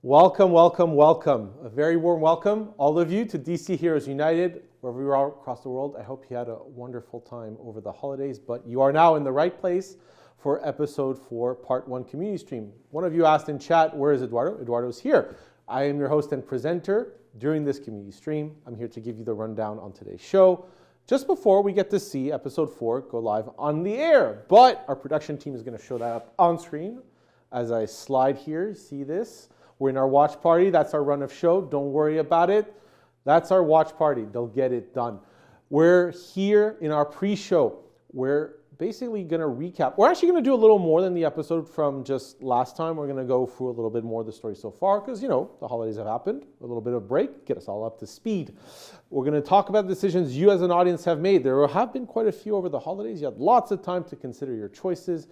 Welcome, welcome, welcome. A very warm welcome, all of you, to DC Heroes United, wherever you are across the world. I hope you had a wonderful time over the holidays, but you are now in the right place for episode 4, part 1 community stream. One of you asked in chat, where is Eduardo? Eduardo's here. I am your host and presenter during this community stream. I'm here to give you the rundown on today's show, just before we get to see episode 4 go live on the air. But our production team is going to show that up on screen as I slide here. See this? We're in our watch party. That's our run of show. Don't worry about it. That's our watch party. They'll get it done. We're here in our pre-show. We're basically going to recap. We're actually going to do a little more than the episode from just last time. We're going to go through a little bit more of the story so far because, the holidays have happened. A little bit of break, get us all up to speed. We're going to talk about the decisions you as an audience have made. There have been quite a few over the holidays. You had lots of time to consider your choices.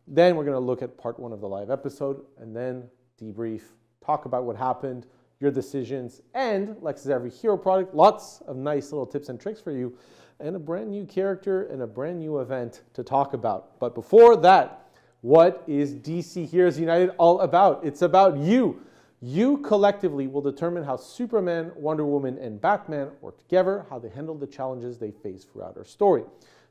Then we're going to look at part 1 of the live episode and then debrief. Talk about what happened, your decisions, and like every hero product, lots of nice little tips and tricks for you, and a brand new character and a brand new event to talk about. But before that, what is DC Heroes United all about? It's about you. You collectively will determine how Superman, Wonder Woman, and Batman work together, how they handle the challenges they face throughout our story.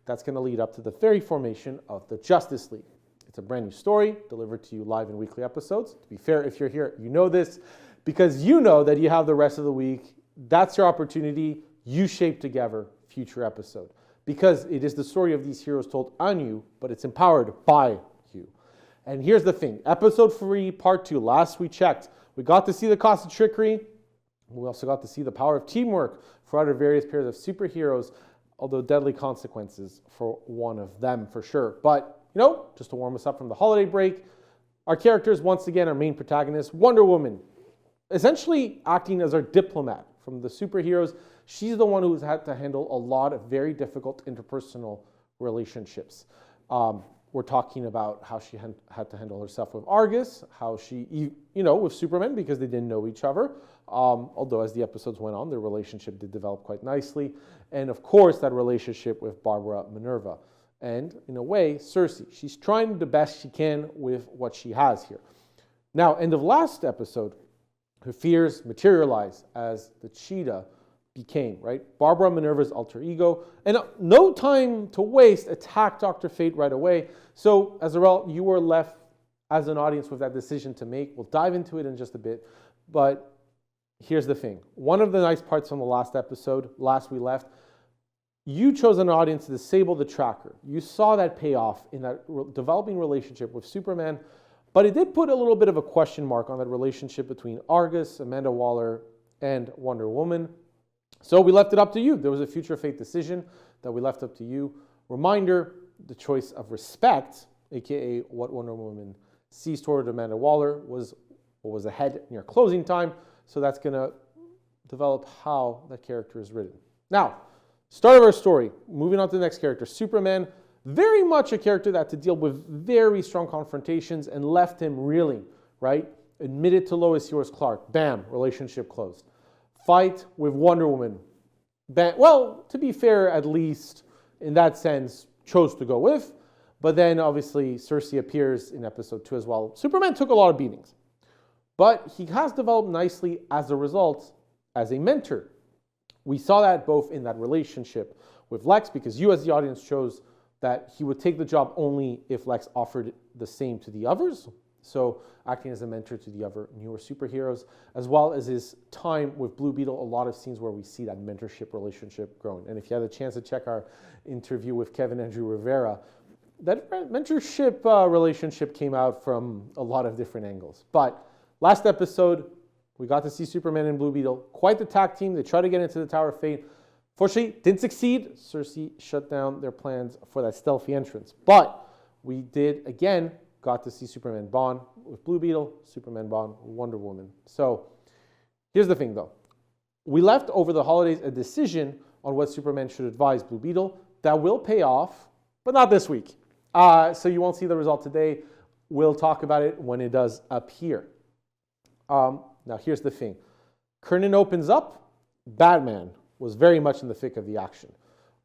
That's going to lead up to the very formation of the Justice League. It's a brand new story delivered to you live in weekly episodes. To be fair, if you're here, you know this because you know that you have the rest of the week. That's your opportunity. You shape together future episode because it is the story of these heroes told on you, but it's empowered by you. And here's the thing. Episode 3, part 2, last we checked, we got to see the cost of trickery. We also got to see the power of teamwork for other various pairs of superheroes, although deadly consequences for one of them for sure. But just to warm us up from the holiday break, our characters, once again, our main protagonist, Wonder Woman, essentially acting as our diplomat from the superheroes. She's the one who's had to handle a lot of very difficult interpersonal relationships. We're talking about how she had to handle herself with Argus, how she, with Superman because they didn't know each other. Although as the episodes went on, their relationship did develop quite nicely. And of course, that relationship with Barbara Minerva. And in a way, Cersei. She's trying the best she can with what she has here. Now, end of last episode, her fears materialized as the cheetah became, right? Barbara Minerva's alter ego. And no time to waste, attacked Dr. Fate right away. So as a result, you were left as an audience with that decision to make. We'll dive into it in just a bit. But here's the thing. One of the nice parts from the last episode, last we left, you chose an audience to disable the tracker. You saw that payoff in that developing relationship with Superman, but it did put a little bit of a question mark on that relationship between Argus, Amanda Waller, and Wonder Woman. So we left it up to you. There was a future fate decision that we left up to you. Reminder, the choice of respect, aka what Wonder Woman sees toward Amanda Waller, was what was ahead near closing time. So that's going to develop how that character is written. Now, start of our story, moving on to the next character, Superman, very much a character that had to deal with very strong confrontations and left him reeling, right? Admitted to Lois Yours Clark, bam, relationship closed. Fight with Wonder Woman, bam. Well, to be fair, at least in that sense, chose to go with, but then obviously Cersei appears in episode 2 as well. Superman took a lot of beatings, but he has developed nicely as a result as a mentor. We saw that both in that relationship with Lex, because you as the audience chose that he would take the job only if Lex offered the same to the others. So acting as a mentor to the other newer superheroes, as well as his time with Blue Beetle, a lot of scenes where we see that mentorship relationship growing. And if you had a chance to check our interview with Kevin Andrew Rivera, that mentorship relationship came out from a lot of different angles. But last episode, we got to see Superman and Blue Beetle. Quite the tag team. They tried to get into the Tower of Fate. Fortunately, didn't succeed. Cersei shut down their plans for that stealthy entrance. But we did, again, got to see Superman bond with Blue Beetle, Superman bond with Wonder Woman. So here's the thing, though. We left over the holidays a decision on what Superman should advise Blue Beetle. That will pay off, but not this week. So you won't see the result today. We'll talk about it when it does appear. Now, here's the thing. Kernan opens up. Batman was very much in the thick of the action.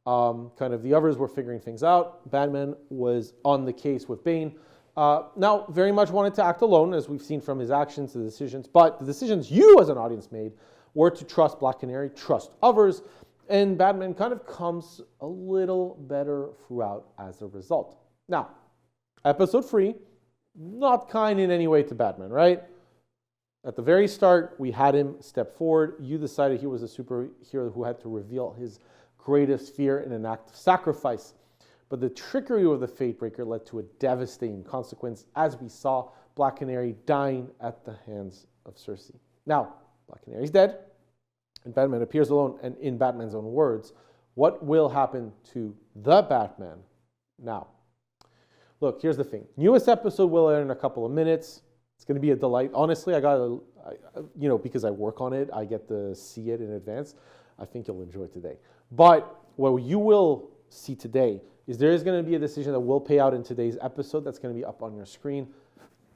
Kind of the others were figuring things out. Batman was on the case with Bane. Now, very much wanted to act alone, as we've seen from his actions, the decisions, but the decisions you as an audience made were to trust Black Canary, trust others, and Batman kind of comes a little better throughout as a result. Now, episode 3, not kind in any way to Batman, right? At the very start, we had him step forward. You decided he was a superhero who had to reveal his greatest fear in an act of sacrifice. But the trickery of the Fatebreaker led to a devastating consequence, as we saw Black Canary dying at the hands of Cersei. Now, Black Canary's dead, and Batman appears alone, and in Batman's own words, what will happen to the Batman now? Look, here's the thing. Newest episode will air in a couple of minutes. It's going to be a delight. Honestly, because I work on it, I get to see it in advance. I think you'll enjoy it today. But what you will see today is there is going to be a decision that will pay out in today's episode that's going to be up on your screen.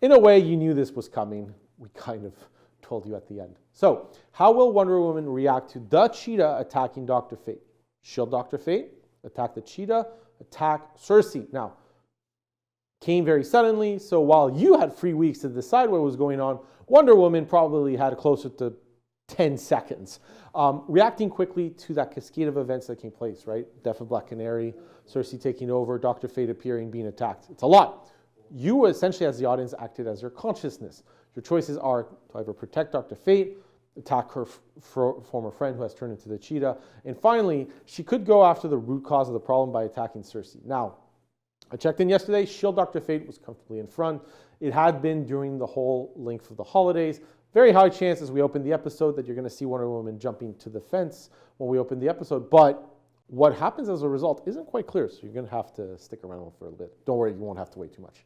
In a way, you knew this was coming. We kind of told you at the end. So, how will Wonder Woman react to the cheetah attacking Dr. Fate? Shield Dr. Fate, attack the cheetah, attack Cersei. Now, came very suddenly, so while you had 3 weeks to decide what was going on, Wonder Woman probably had closer to 10 seconds. Reacting quickly to that cascade of events that came place, right? Death of Black Canary, Cersei taking over, Dr. Fate appearing, being attacked. It's a lot. You essentially, as the audience, acted as your consciousness. Your choices are to either protect Dr. Fate, attack her former friend who has turned into the cheetah, and finally, she could go after the root cause of the problem by attacking Cersei. Now, I checked in yesterday, Shield Dr. Fate was comfortably in front. It had been during the whole length of the holidays. Very high chance as we open the episode that you're going to see Wonder Woman jumping to the fence when we open the episode. But what happens as a result isn't quite clear, so you're going to have to stick around for a little bit. Don't worry, you won't have to wait too much.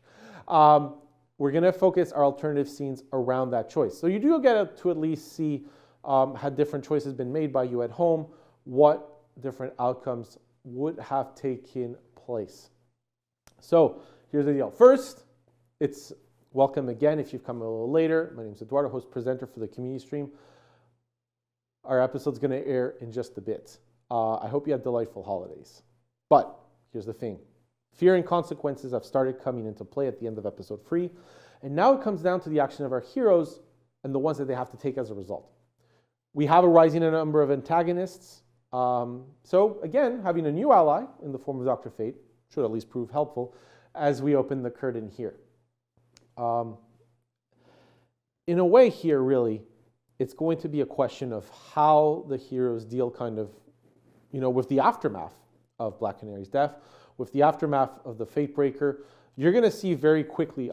We're going to focus our alternative scenes around that choice. So you do get to at least see had different choices been made by you at home, what different outcomes would have taken place. So here's the deal. First, it's welcome again if you've come a little later. My name is Eduardo, host presenter for the community stream. Our episode's going to air in just a bit. I hope you have delightful holidays. But here's the thing. Fear and consequences have started coming into play at the end of episode 3. And now it comes down to the action of our heroes and the ones that they have to take as a result. We have a rising number of antagonists. So again, having a new ally in the form of Dr. Fate should at least prove helpful as we open the curtain here. In a way here, really, it's going to be a question of how the heroes deal kind of, with the aftermath of Black Canary's death, with the aftermath of the Fatebreaker. You're going to see very quickly,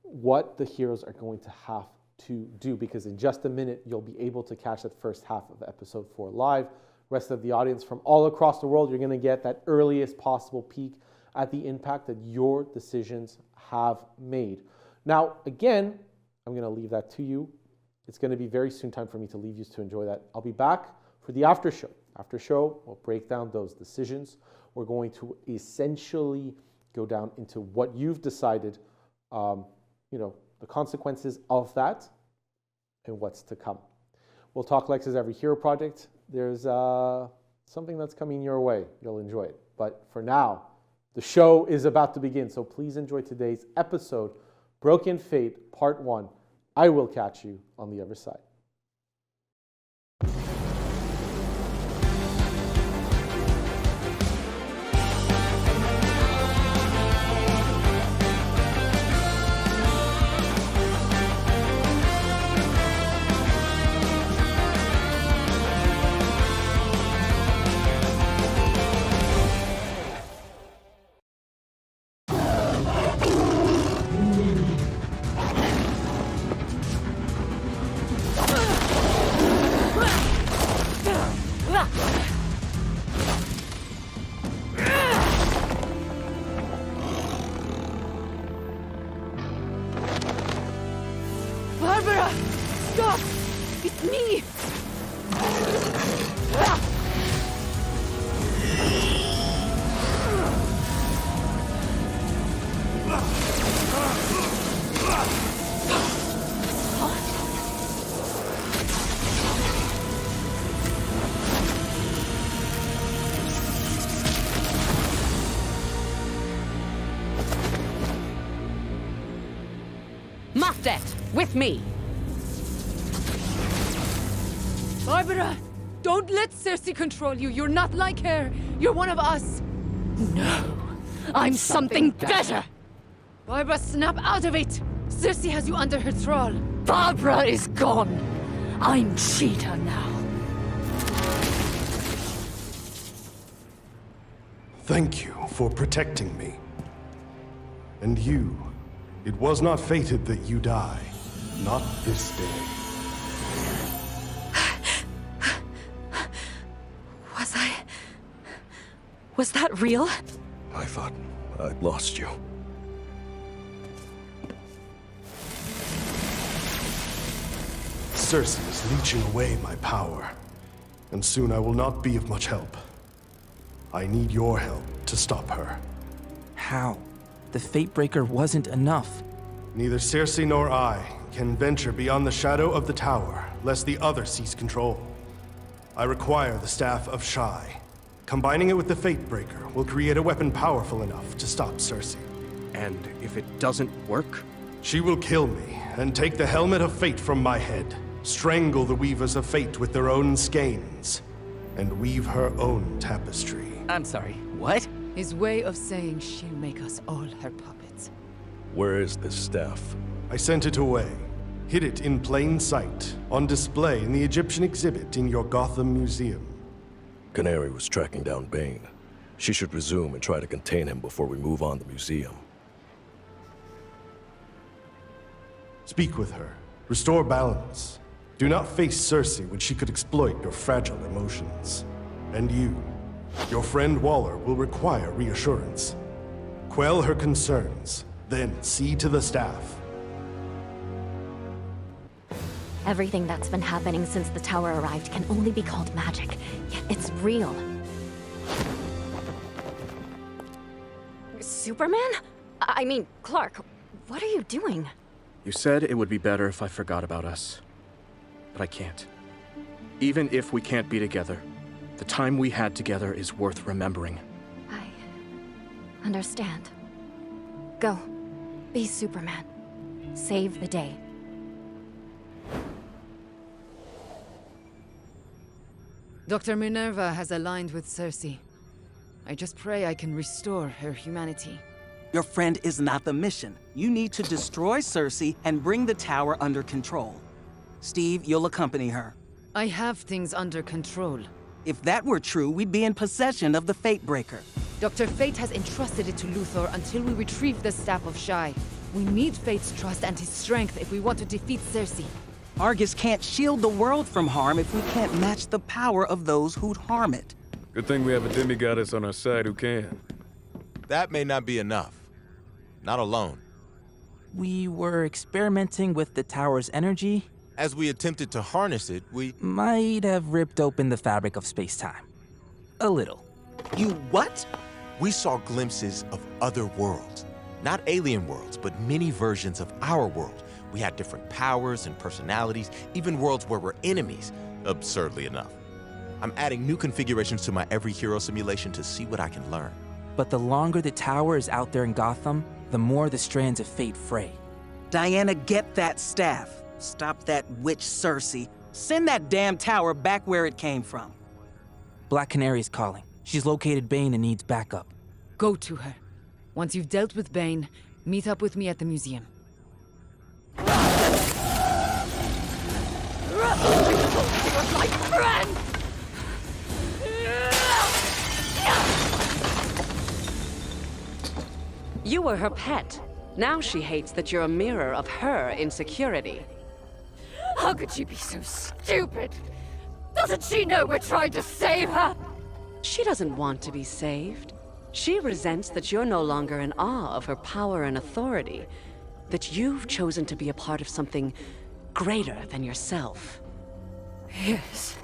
what the heroes are going to have to do, because in just a minute, you'll be able to catch that first half of episode 4 live. Rest of the audience from all across the world, you're going to get that earliest possible peek at the impact that your decisions have made. Now, again, I'm going to leave that to you. It's going to be very soon time for me to leave you to enjoy that. I'll be back for the after show. After show, we'll break down those decisions. We're going to essentially go down into what you've decided, the consequences of that and what's to come. We'll talk Lex's EveryHero project. There's something that's coming your way. You'll enjoy it. But for now, the show is about to begin. So please enjoy today's episode, Broken Fate, Part 1. I will catch you on the other side. Barbara! Stop! It's me! of debt. With me. Barbara! Don't let Cersei control you. You're not like her. You're one of us. No. I'm something better. Barbara, snap out of it. Cersei has you under her thrall. Barbara is gone. I'm Cheetah now. Thank you for protecting me. And you, it was not fated that you die. Not this day. Was that real? I thought I'd lost you. Cersei is leeching away my power, and soon I will not be of much help. I need your help to stop her. How? The Fatebreaker wasn't enough. Neither Cersei nor I can venture beyond the shadow of the tower, lest the other seize control. I require the Staff of Shai. Combining it with the Fatebreaker will create a weapon powerful enough to stop Cersei. And if it doesn't work? She will kill me and take the helmet of fate from my head, strangle the weavers of fate with their own skeins, and weave her own tapestry. I'm sorry, what? His way of saying she'll make us all her puppets. Where is this staff? I sent it away, hid it in plain sight, on display in the Egyptian exhibit in your Gotham museum. Canary was tracking down Bane. She should resume and try to contain him before we move on the museum. Speak with her. Restore balance. Do not face Cersei when she could exploit your fragile emotions. And you, your friend Waller, will require reassurance. Quell her concerns, then see to the staff. Everything that's been happening since the tower arrived can only be called magic, yet it's real. Superman? I mean, Clark, what are you doing? You said it would be better if I forgot about us. But I can't. Even if we can't be together, the time we had together is worth remembering. I understand. Go. Be Superman. Save the day. Dr. Minerva has aligned with Cersei. I just pray I can restore her humanity. Your friend is not the mission. You need to destroy Cersei and bring the tower under control. Steve, you'll accompany her. I have things under control. If that were true, we'd be in possession of the Fatebreaker. Dr. Fate has entrusted it to Luthor until we retrieve the Staff of Shai. We need Fate's trust and his strength if we want to defeat Cersei. Argus can't shield the world from harm if we can't match the power of those who'd harm it. Good thing we have a demigoddess on our side who can. That may not be enough. Not alone. We were experimenting with the tower's energy. As we attempted to harness it, we Might have ripped open the fabric of space-time. A little. You what? We saw glimpses of other worlds. Not alien worlds, but many versions of our world. We had different powers and personalities, even worlds where we're enemies, absurdly enough. I'm adding new configurations to my EveryHero simulation to see what I can learn. But the longer the tower is out there in Gotham, the more the strands of fate fray. Diana, get that staff. Stop that witch Cersei. Send that damn tower back where it came from. Black Canary's calling. She's located Bane and needs backup. Go to her. Once you've dealt with Bane, meet up with me at the museum. You're my friend! You were her pet. Now she hates that you're a mirror of her insecurity. How could she be so stupid? Doesn't she know we're trying to save her? She doesn't want to be saved. She resents that you're no longer in awe of her power and authority, that you've chosen to be a part of something greater than yourself. Yes.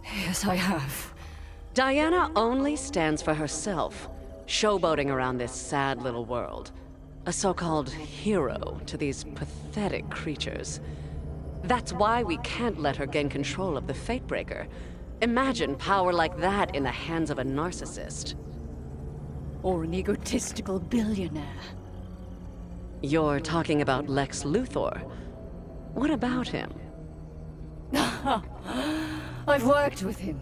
Yes, I have. Diana only stands for herself, showboating around this sad little world. A so-called hero to these pathetic creatures. That's why we can't let her gain control of the Fatebreaker. Imagine power like that in the hands of a narcissist. Or an egotistical billionaire. You're talking about Lex Luthor. What about him? I've worked with him.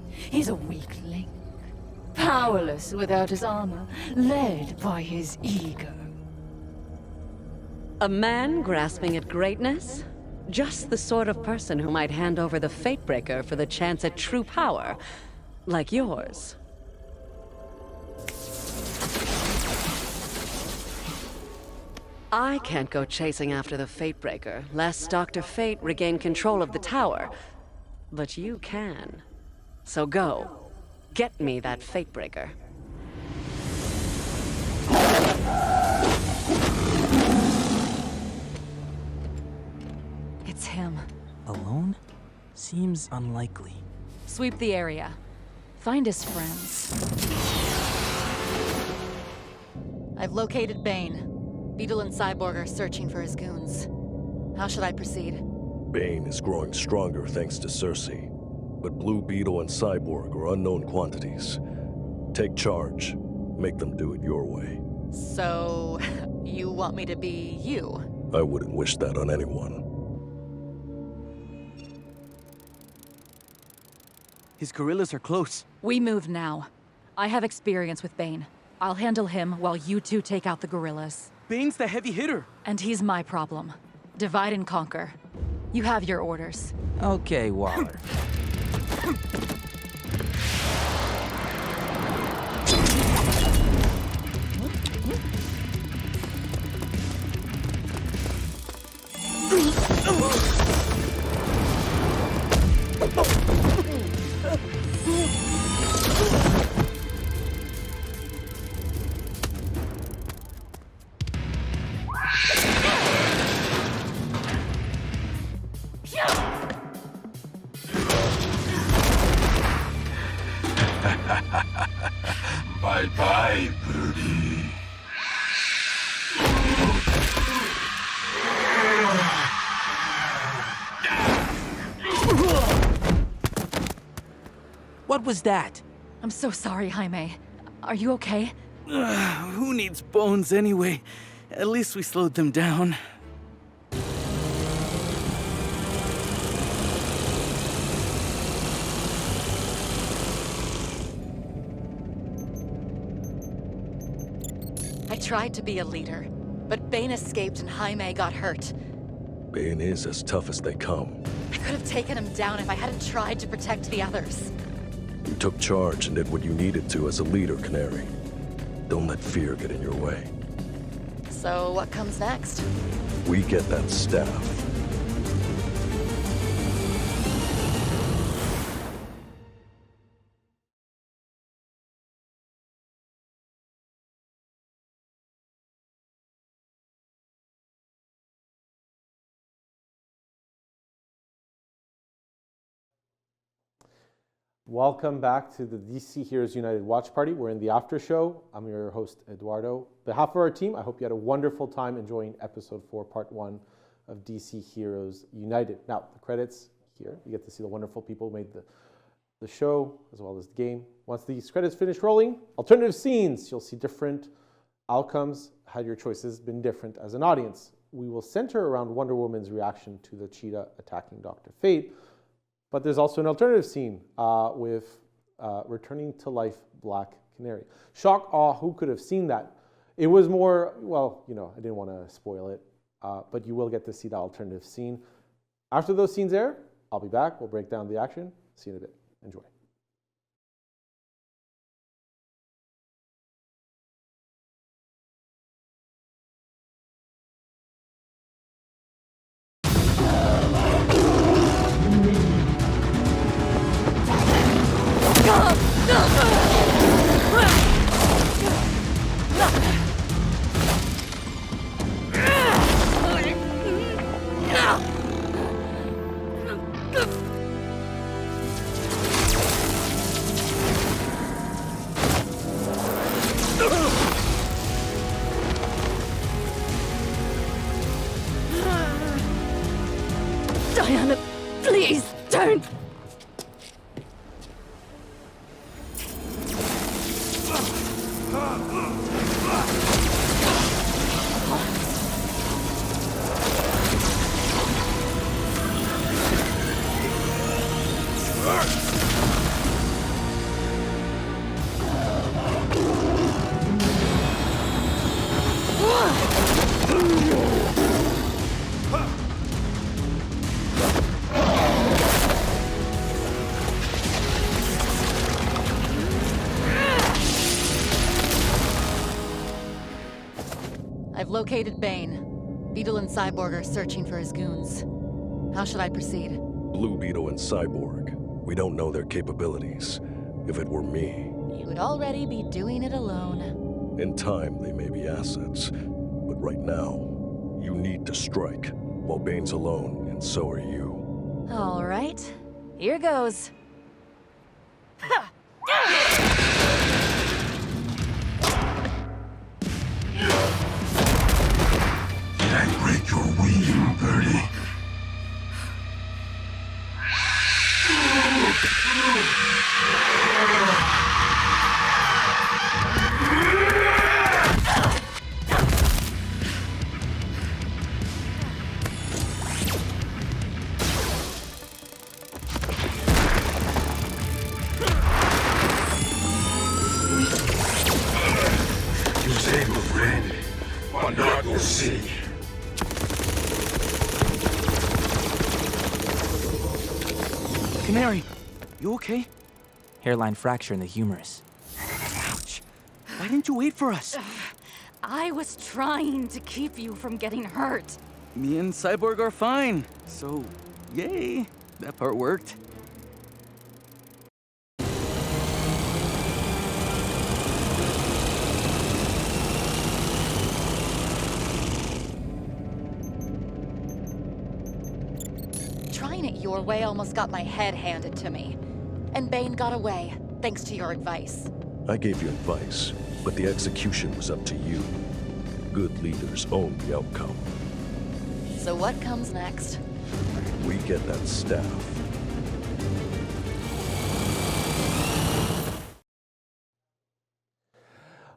He's a weakling. Powerless without his armor, led by his ego. A man grasping at greatness? Just the sort of person who might hand over the Fatebreaker for the chance at true power, like yours. I can't go chasing after the Fatebreaker, lest Dr. Fate regain control of the tower. But you can. So go. Get me that Fatebreaker. It's him. Alone? Seems unlikely. Sweep the area. Find his friends. I've located Bane. Beetle and Cyborg are searching for his goons. How should I proceed? Bane is growing stronger thanks to Cersei. But Blue Beetle and Cyborg are unknown quantities. Take charge. Make them do it your way. So, you want me to be you? I wouldn't wish that on anyone. His gorillas are close. We move now. I have experience with Bane. I'll handle him while you two take out the gorillas. Bane's the heavy hitter. And he's my problem. Divide and conquer. You have your orders. Okay, Waller. Bye-bye, birdie. What was that? I'm so sorry, Jaime. Are you okay? Who needs bones anyway? At least we slowed them down. I tried to be a leader, but Bane escaped and Jaime got hurt. Bane is as tough as they come. I could have taken him down if I hadn't tried to protect the others. You took charge and did what you needed to as a leader, Canary. Don't let fear get in your way. So what comes next? We get that staff. Welcome back to the DC Heroes United Watch Party. We're in the Aftershow. I'm your host, Eduardo. On behalf of our team, I hope you had a wonderful time enjoying episode 4, part 1 of DC Heroes United. Now, the credits here. You get to see the wonderful people who made the show as well as the game. Once these credits finish rolling, alternative scenes. You'll see different outcomes had your choices been different as an audience. We will center around Wonder Woman's reaction to the cheetah attacking Dr. Fate. But there's also an alternative scene with returning to life Black Canary. Shock, awe, who could have seen that? It was more, well, you know, I didn't want to spoil it, but you will get to see that alternative scene. After those scenes air, I'll be back. We'll break down the action. See you in a bit. Enjoy. Diana, please, don't! I've located Bane. Beetle and Cyborg are searching for his goons. How should I proceed? Blue Beetle and Cyborg. We don't know their capabilities. If it were me, You would already be doing it alone. in time they may be assets. But right now, you need to strike. While Bane's alone, and so are you. All right, here goes. Can't break your wheel, Birdie. You saved a friend, but not your sea. Canary, you okay? Hairline fracture in the humerus. Ouch. Why didn't you wait for us? I was trying to keep you from getting hurt. Me and Cyborg are fine. So, yay. That part worked. Trying it your way almost got my head handed to me. And Bane got away, thanks to your advice. I gave you advice, but the execution was up to you. Good leaders own the outcome. So what comes next? We get that staff.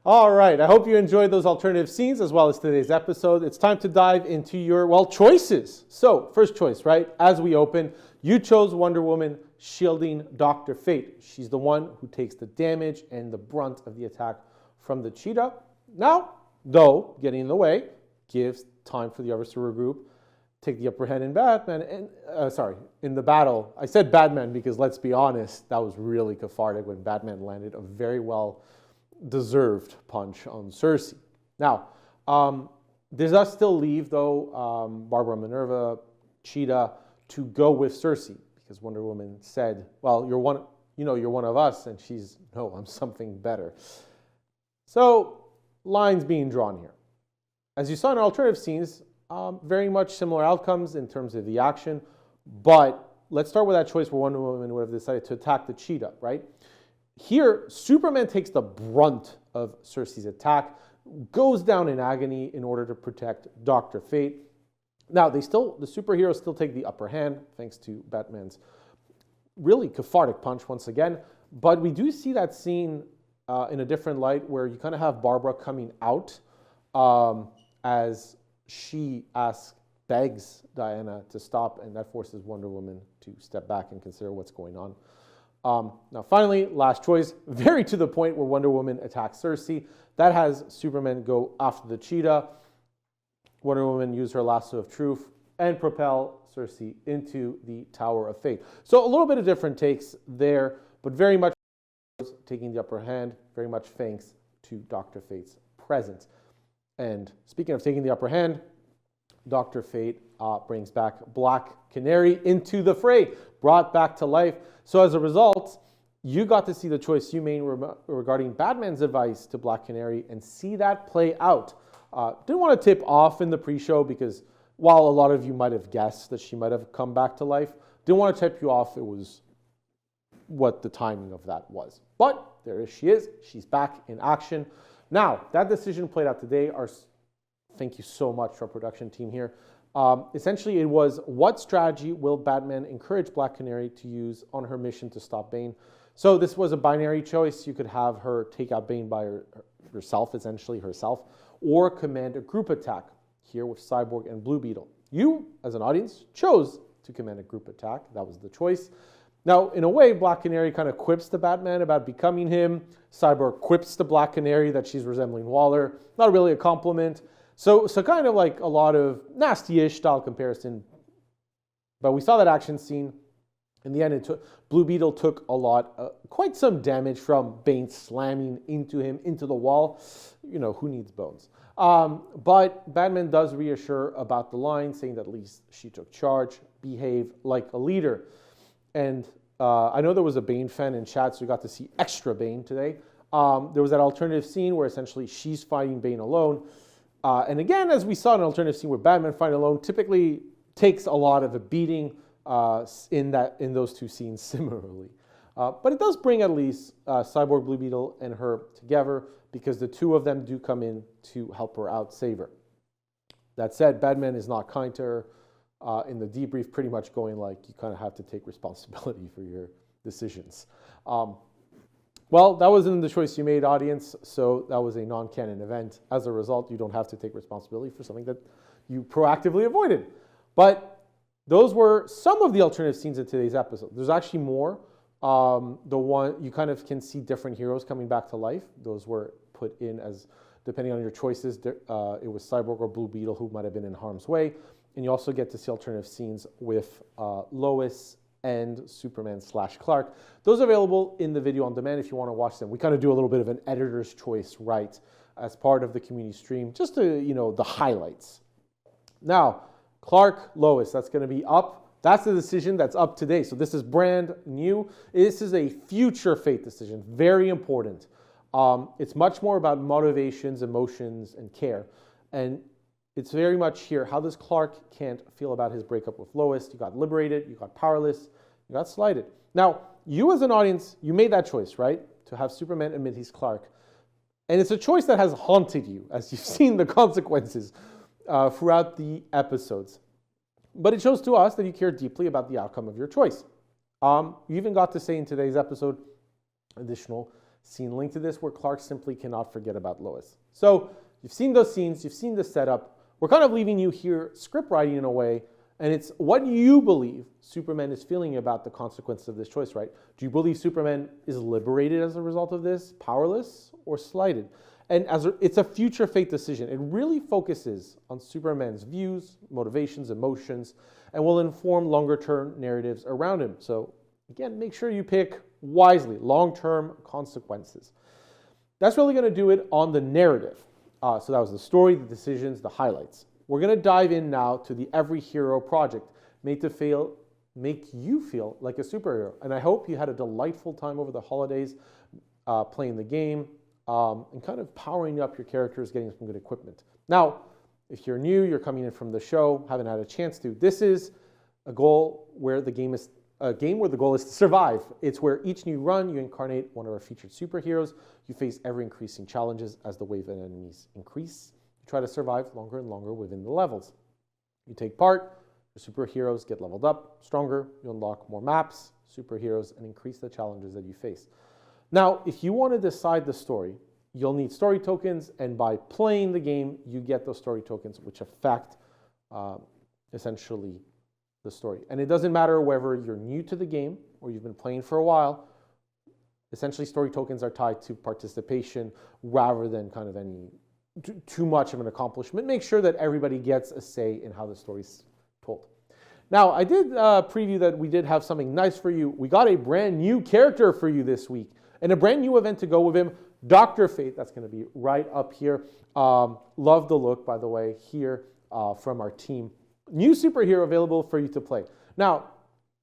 All right, I hope you enjoyed those alternative scenes as well as today's episode. It's time to dive into your, well, choices. So, first choice, right? As we open, you chose Wonder Woman shielding Dr. Fate. She's the one who takes the damage and the brunt of the attack from the cheetah. Now, though, getting in the way gives time for the others to regroup, take the upper hand in Batman, and in the battle. I said Batman because let's be honest, that was really cathartic when Batman landed a very well deserved punch on Cersei. Now, does that still leave, though, Barbara Minerva, Cheetah, to go with Cersei? Because Wonder Woman said, well, you're one of us, and she's, no, I'm something better. So, lines being drawn here. As you saw in our alternative scenes, very much similar outcomes in terms of the action, but let's start with that choice where Wonder Woman would have decided to attack the cheetah, right? Here, Superman takes the brunt of Cersei's attack, goes down in agony in order to protect Dr. Fate. Now, the superheroes still take the upper hand, thanks to Batman's really cathartic punch once again, but we do see that scene in a different light where you kind of have Barbara coming out as she begs Diana to stop, and that forces Wonder Woman to step back and consider what's going on. Now, finally, last choice, very to the point where Wonder Woman attacks Cersei. That has Superman go after the cheetah. Wonder Woman use her lasso of truth and propel Cersei into the Tower of Fate. So a little bit of different takes there, but very much taking the upper hand, very much thanks to Dr. Fate's presence. And speaking of taking the upper hand, Dr. Fate brings back Black Canary into the fray, brought back to life. So as a result, you got to see the choice you made regarding Batman's advice to Black Canary and see that play out. Didn't want to tip off in the pre-show because while a lot of you might have guessed that she might have come back to life, didn't want to tip you off it was what the timing of that was. But there she is. She's back in action. Now, that decision played out today. Thank you so much to our production team here. Essentially, it was, what strategy will Batman encourage Black Canary to use on her mission to stop Bane? So this was a binary choice. You could have her take out Bane by herself, essentially herself, or command a group attack, here with Cyborg and Blue Beetle. You, as an audience, chose to command a group attack. That was the choice. Now, in a way, Black Canary kind of quips to Batman about becoming him. Cyborg quips to Black Canary that she's resembling Waller. Not really a compliment. So kind of like a lot of nasty-ish style comparison. But we saw that action scene. In the end, Blue Beetle took a lot, quite some damage from Bane slamming into him, into the wall. You know, who needs bones? But Batman does reassure about the line, saying that at least she took charge, behave like a leader. And I know there was a Bane fan in chat, so we got to see extra Bane today. There was that alternative scene where essentially she's fighting Bane alone. And again, as we saw in an alternative scene where Batman fighting alone typically takes a lot of a beating in those two scenes similarly. But it does bring at least Cyborg, Blue Beetle, and her together because the two of them do come in to help her out, save her. That said, Batman is not kind to her. In the debrief, pretty much going like, you kind of have to take responsibility for your decisions. Well, that wasn't the choice you made, audience, so that was a non-canon event. As a result, you don't have to take responsibility for something that you proactively avoided. But those were some of the alternative scenes in today's episode. There's actually more. The one, you kind of can see different heroes coming back to life. Those were put in as, depending on your choices, it was Cyborg or Blue Beetle who might have been in harm's way. And you also get to see alternative scenes with Lois and Superman/Clark. Those are available in the video on demand if you want to watch them. We kind of do a little bit of an editor's choice, right, as part of the community stream, just to, you know, the highlights. Now, Clark, Lois, that's going to be up. That's the decision that's up today. So this is brand new. This is a future fate decision, very important. It's much more about motivations, emotions, and care. And it's very much here. How does Clark Kent feel about his breakup with Lois? You got liberated, you got powerless, you got slighted. Now, you as an audience, you made that choice, right? To have Superman admit he's Clark. And it's a choice that has haunted you, as you've seen the consequences throughout the episodes. But it shows to us that you care deeply about the outcome of your choice. You even got to say in today's episode, additional scene linked to this, where Clark simply cannot forget about Lois. So you've seen those scenes, you've seen the setup. We're kind of leaving you here script writing in a way, and it's what you believe Superman is feeling about the consequences of this choice, right? Do you believe Superman is liberated as a result of this, powerless, or slighted? And it's a future fate decision. It really focuses on Superman's views, motivations, emotions, and will inform longer-term narratives around him. So again, make sure you pick wisely, long-term consequences. That's really going to do it on the narrative. So that was the story, the decisions, the highlights. We're going to dive in now to the EveryHero project, make you feel like a superhero. And I hope you had a delightful time over the holidays playing the game and kind of powering up your characters, getting some good equipment. Now, if you're new, you're coming in from the show, haven't had a chance to, this is a goal where the game is a game where the goal is to survive. It's where each new run, you incarnate one of our featured superheroes. You face ever-increasing challenges as the wave of enemies increase. You try to survive longer and longer within the levels. You take part, your superheroes get leveled up, stronger, you unlock more maps, superheroes, and increase the challenges that you face. Now, if you want to decide the story, you'll need story tokens, and by playing the game, you get those story tokens, which affect essentially the story. And it doesn't matter whether you're new to the game or you've been playing for a while. Essentially, story tokens are tied to participation rather than kind of any too much of an accomplishment. Make sure that everybody gets a say in how the story's told. Now, I did preview that we did have something nice for you. We got a brand new character for you this week and a brand new event to go with him, Dr. Fate. That's going to be right up here. Love the look, by the way, here from our team. New superhero available for you to play. Now,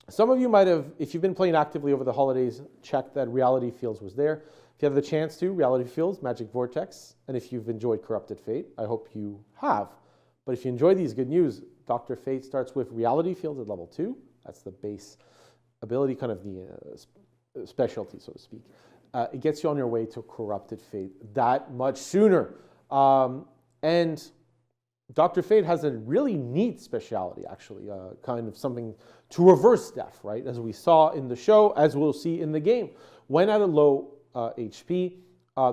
some of you might have, if you've been playing actively over the holidays, checked that Reality Fields was there. If you have the chance to, Reality Fields, Magic Vortex, and if you've enjoyed Corrupted Fate, I hope you have. But if you enjoy these, good news, Dr. Fate starts with Reality Fields at level 2. That's the base ability, kind of the specialty, so to speak. It gets you on your way to Corrupted Fate that much sooner. And Dr. Fate has a really neat speciality, actually, kind of something to reverse death, right? As we saw in the show, as we'll see in the game. When at a low HP,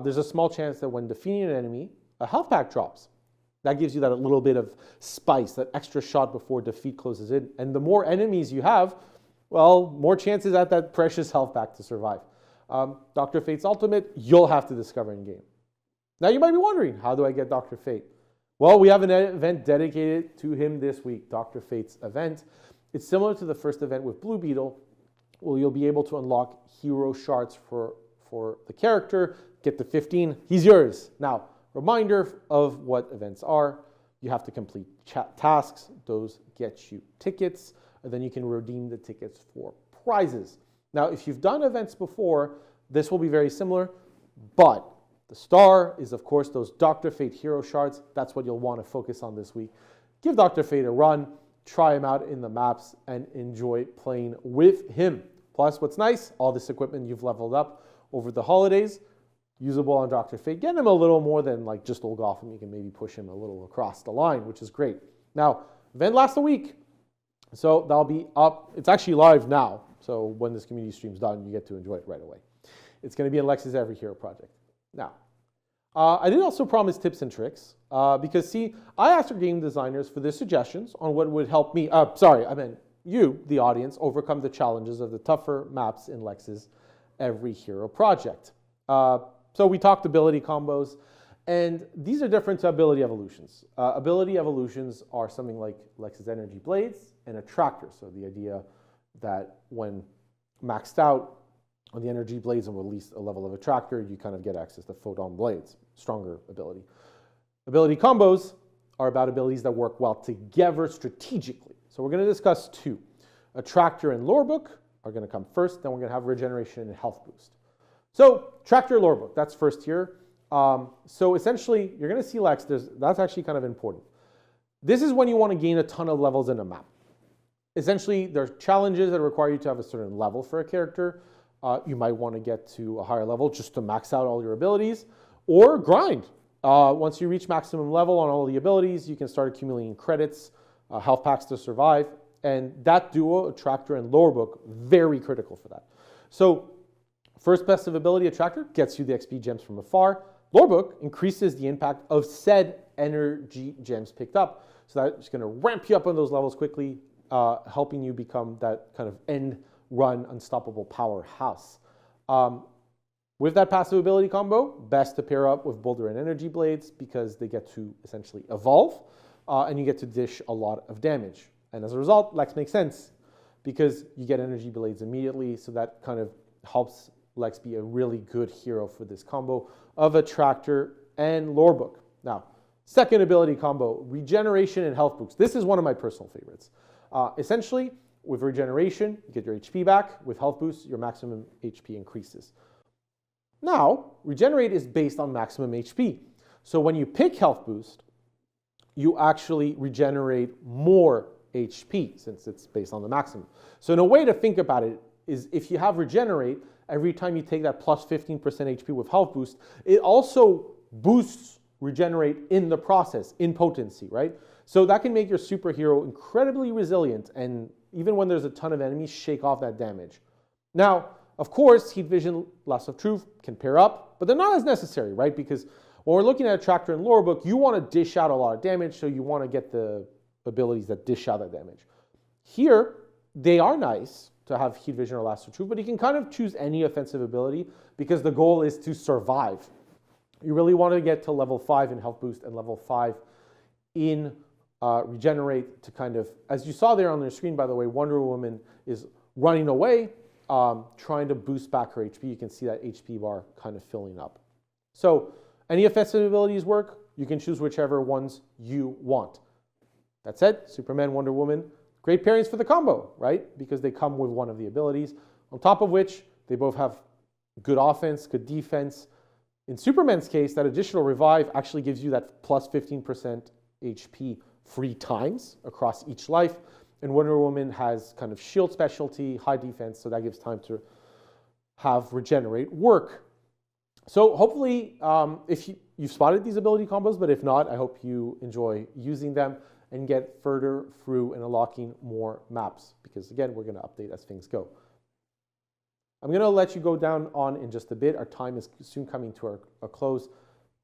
there's a small chance that when defeating an enemy, a health pack drops. That gives you that little bit of spice, that extra shot before defeat closes in. And the more enemies you have, well, more chances at that precious health pack to survive. Dr. Fate's ultimate, you'll have to discover in game. Now you might be wondering, how do I get Dr. Fate? Well, we have an event dedicated to him this week, Dr. Fate's event. It's similar to the first event with Blue Beetle, where you'll be able to unlock hero shards for the character, get the 15, he's yours. Now, reminder of what events are. You have to complete tasks, those get you tickets, and then you can redeem the tickets for prizes. Now, if you've done events before, this will be very similar, but the star is, of course, those Dr. Fate hero shards. That's what you'll want to focus on this week. Give Dr. Fate a run, try him out in the maps, and enjoy playing with him. Plus, what's nice, all this equipment you've leveled up over the holidays, usable on Dr. Fate. Get him a little more than like just Old Gotham. You can maybe push him a little across the line, which is great. Now, event lasts a week, so that'll be up. It's actually live now, so when this community stream's done, you get to enjoy it right away. It's going to be in Lex's EveryHero project. Now, I did also promise tips and tricks because, see, I asked our game designers for their suggestions on what would help me, you, the audience, overcome the challenges of the tougher maps in Lex's EveryHero project. So we talked ability combos, and these are different to ability evolutions. Ability evolutions are something like Lex's energy blades and a tractor. So the idea that when maxed out on the energy blades and release a level of a tractor, you kind of get access to photon blades, stronger ability. Ability combos are about abilities that work well together strategically. So we're going to discuss two. Attractor and Lorebook are going to come first, then we're going to have regeneration and health boost. So Tractor Lorebook, that's first here. So essentially, you're going to see Lex, that's actually kind of important. This is when you want to gain a ton of levels in a map. Essentially, there's challenges that require you to have a certain level for a character. You might want to get to a higher level just to max out all your abilities, or grind. Once you reach maximum level on all the abilities, you can start accumulating credits, health packs to survive, and that duo, Attractor and Lorebook, very critical for that. So first passive ability, Attractor, gets you the XP gems from afar. Lorebook increases the impact of said energy gems picked up. So that's going to ramp you up on those levels quickly, helping you become that kind of end run unstoppable powerhouse. With that passive ability combo, best to pair up with Boulder and Energy Blades because they get to essentially evolve and you get to dish a lot of damage. And as a result, Lex makes sense because you get Energy Blades immediately, so that kind of helps Lex be a really good hero for this combo of Attractor and Lorebook. Now, second ability combo, Regeneration and Health Boost. This is one of my personal favorites. Essentially, with Regeneration, you get your HP back. With Health Boost, your maximum HP increases. Now, Regenerate is based on maximum HP. So when you pick Health Boost, you actually regenerate more HP since it's based on the maximum. So in a way to think about it is if you have Regenerate, every time you take that plus 15% HP with Health Boost, it also boosts Regenerate in the process, in potency, right? So that can make your superhero incredibly resilient and even when there's a ton of enemies, shake off that damage. Now, of course, Heat Vision, Lasso of Truth can pair up, but they're not as necessary, right? Because when we're looking at Attractor and Lorebook, you want to dish out a lot of damage, so you want to get the abilities that dish out that damage. Here, they are nice to have Heat Vision or Lasso of Truth, but you can kind of choose any offensive ability because the goal is to survive. You really want to get to level 5 in Health Boost and level 5 in Regenerate to kind of, as you saw there on your screen, by the way, Wonder Woman is running away, trying to boost back her HP. You can see that HP bar kind of filling up. So any offensive abilities work. You can choose whichever ones you want. That said, Superman, Wonder Woman, great pairings for the combo, right? Because they come with one of the abilities, on top of which they both have good offense, good defense. In Superman's case, that additional revive actually gives you that plus 15% HP 3 times across each life. And Wonder Woman has kind of shield specialty, high defense, so that gives time to have Regenerate work. So hopefully, if you've spotted these ability combos, but if not, I hope you enjoy using them and get further through and unlocking more maps. Because again, we're going to update as things go. I'm going to let you go down on in just a bit. Our time is soon coming to a close.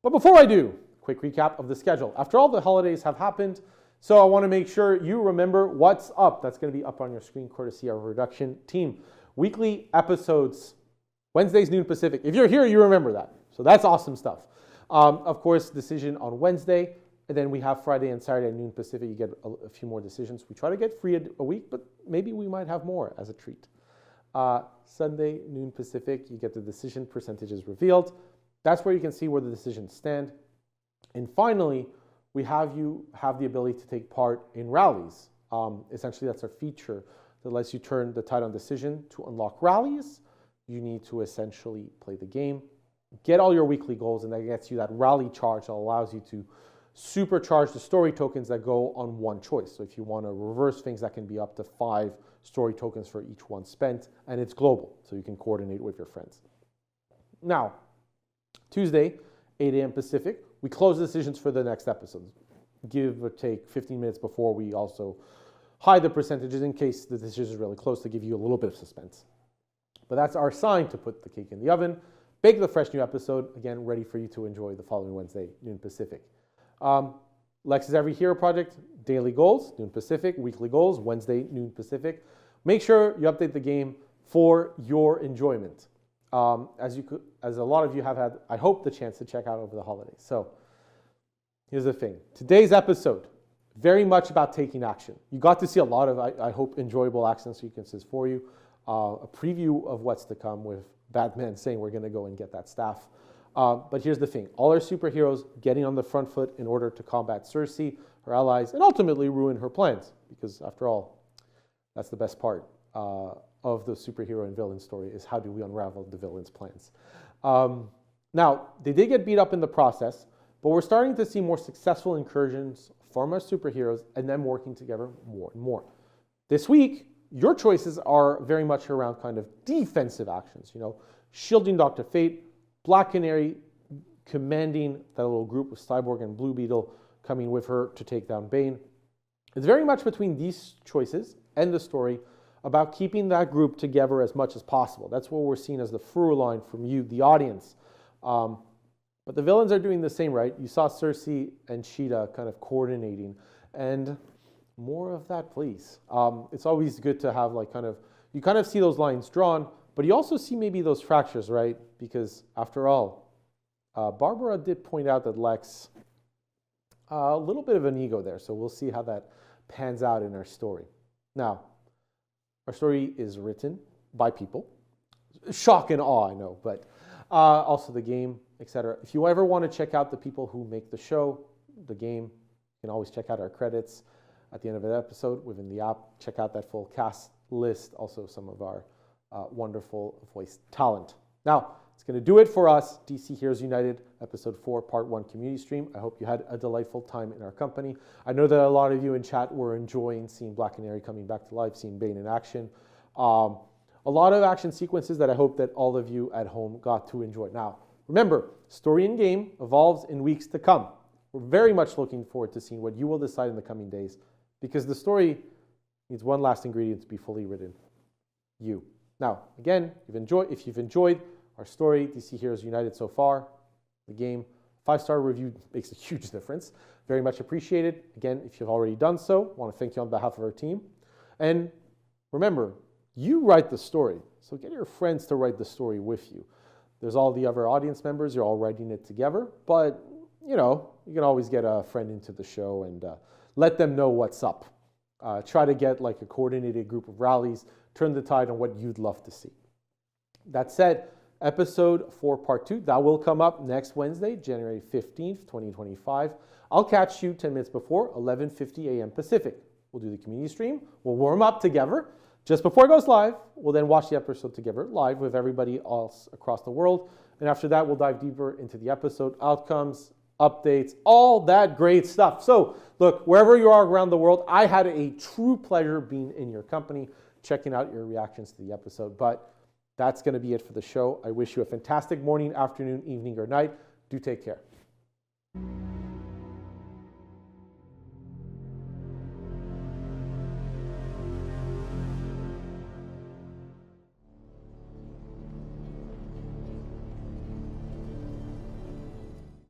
But before I do, quick recap of the schedule. After all the holidays have happened, so I want to make sure you remember what's up. That's going to be up on your screen, courtesy of our production team. Weekly episodes, Wednesdays, noon Pacific. If you're here, you remember that. So that's awesome stuff. Of course, decision on Wednesday. And then we have Friday and Saturday at noon Pacific. You get a few more decisions. We try to get 3 a week, but maybe we might have more as a treat. Sunday, noon Pacific, you get the decision percentages revealed. That's where you can see where the decisions stand. And finally, we have you have the ability to take part in rallies. Essentially, that's a feature that lets you turn the tide on decision to unlock rallies. You need to essentially play the game, get all your weekly goals, and that gets you that rally charge that allows you to supercharge the story tokens that go on one choice. So if you want to reverse things, that can be up to 5 story tokens for each one spent, and it's global, so you can coordinate with your friends. Now, Tuesday, 8 a.m. Pacific, we close decisions for the next episodes. Give or take 15 minutes before we also hide the percentages in case the decision is really close to give you a little bit of suspense. But that's our sign to put the cake in the oven, bake the fresh new episode, again, ready for you to enjoy the following Wednesday, noon Pacific. Lex's EveryHero project, daily goals, noon Pacific, weekly goals, Wednesday, noon Pacific. Make sure you update the game for your enjoyment. As a lot of you have had, I hope, the chance to check out over the holidays. So here's the thing. Today's episode, very much about taking action. You got to see a lot of, I hope, enjoyable action sequences for you. A preview of what's to come with Batman saying we're going to go and get that staff. But here's the thing. All our superheroes getting on the front foot in order to combat Cersei, her allies, and ultimately ruin her plans. Because after all, that's the best part of the superhero and villain story, is how do we unravel the villain's plans. Now, they did get beat up in the process, but we're starting to see more successful incursions from our superheroes and them working together more and more. This week, your choices are very much around kind of defensive actions, shielding Dr. Fate, Black Canary commanding that little group with Cyborg and Blue Beetle coming with her to take down Bane. It's very much between these choices and the story about keeping that group together as much as possible. That's what we're seeing as the through line from you, the audience. But the villains are doing the same, right? You saw Cersei and Sheeta kind of coordinating, and more of that, please. It's always good to have you kind of see those lines drawn, but you also see maybe those fractures, right? Because after all, Barbara did point out that Lex, a little bit of an ego there, so we'll see how that pans out in our story. Now, our story is written by people. Shock and awe, I know, but also the game, etc. If you ever want to check out the people who make the show, the game, you can always check out our credits at the end of an episode within the app. Check out that full cast list, also some of our wonderful voice talent. Now, it's going to do it for us, DC Heroes United, Episode 4, Part 1 community stream. I hope you had a delightful time in our company. I know that a lot of you in chat were enjoying seeing Black Canary coming back to life, seeing Bane in action. A lot of action sequences that I hope that all of you at home got to enjoy. Now, remember, story and game evolves in weeks to come. We're very much looking forward to seeing what you will decide in the coming days, because the story needs one last ingredient to be fully written: you. Now, again, if you've enjoyed our story, DC Heroes United so far, the game, 5-star review makes a huge difference. Very much appreciated. Again, if you've already done so, I want to thank you on behalf of our team. And remember, you write the story, so get your friends to write the story with you. There's all the other audience members, you're all writing it together, but you can always get a friend into the show and let them know what's up. Try to get a coordinated group of rallies, turn the tide on what you'd love to see. That said, Episode 4, Part 2, that will come up next Wednesday, January 15th, 2025. I'll catch you 10 minutes before, 11:50 a.m. Pacific. We'll do the community stream. We'll warm up together. Just before it goes live, we'll then watch the episode together live with everybody else across the world. And after that, we'll dive deeper into the episode, outcomes, updates, all that great stuff. So look, wherever you are around the world, I had a true pleasure being in your company, checking out your reactions to the episode. But that's going to be it for the show. I wish you a fantastic morning, afternoon, evening, or night. Do take care.